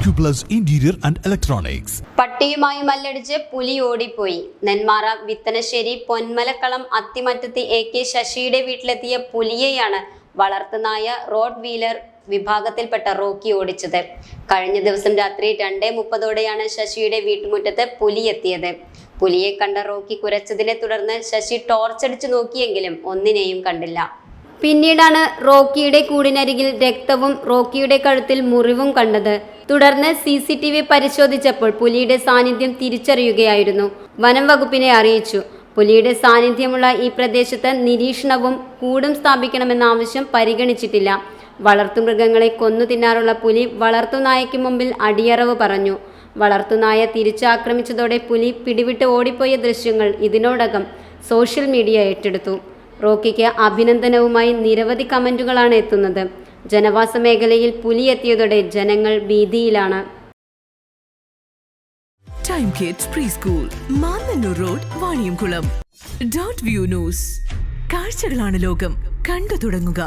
Acuplus Interior and Electronics. പട്ടിയുമായി മല്ലടിച്ച് പുലി ഓടിപ്പോയി. Nenmara Vithanasseri പൊന്മലക്കളം അത്തിമറ്റത്ത് AK ശശിയുടെ വീട്ടിലെത്തിയ പുലിയെയാണ് വളർത്തുനായ റോഡ് വീലർ വിഭാഗത്തിൽപ്പെട്ട റോക്കി ഓടിച്ചത്. കഴിഞ്ഞ ദിവസം രാത്രി 2:30ഓടെയാണ് ശശിയുടെ വീട്ടുമുറ്റത്ത് പുലി എത്തിയത്. പുലിയെ കണ്ട റോക്കി കുരച്ചതിനെ തുടർന്ന് ശശി ടോർച്ചടിച്ചു നോക്കിയെങ്കിലും ഒന്നിനെയും കണ്ടില്ല. പിന്നീടാണ് റോക്കിയുടെ കൂടിനരികിൽ രക്തവും റോക്കിയുടെ കഴുത്തിൽ മുറിവും കണ്ടത്. തുടർന്ന് CCTV പരിശോധിച്ചപ്പോൾ പുലിയുടെ സാന്നിധ്യം തിരിച്ചറിയുകയായിരുന്നു. വനം വകുപ്പിനെ അറിയിച്ചു. പുലിയുടെ സാന്നിധ്യമുള്ള ഈ പ്രദേശത്ത് നിരീക്ഷണവും കൂടും സ്ഥാപിക്കണമെന്ന ആവശ്യം പരിഗണിച്ചിട്ടില്ല. വളർത്തുമൃഗങ്ങളെ കൊന്നു തിന്നാറുള്ള പുലി വളർത്തുനായയ്ക്ക് മുമ്പിൽ അടിയറവ് പറഞ്ഞു. വളർത്തുനായ തിരിച്ചാക്രമിച്ചതോടെ പുലി പിടിവിട്ട് ഓടിപ്പോയ ദൃശ്യങ്ങൾ ഇതിനോടകം സോഷ്യൽ മീഡിയ ഏറ്റെടുത്തു. റോക്കിക്ക് അഭിനന്ദനവുമായി നിരവധി കമന്റുകളാണ് എത്തുന്നത്. ജനവാസ മേഖലയിൽ പുലി എത്തിയതോടെ ജനങ്ങൾ ഭീതിയിലാണ്. Time Kids preschool, Mannannur road, Vaniyamkulam. Dot View News. കാഴ്ചകളാണ് ലോകം, കണ്ടു തുടങ്ങുക.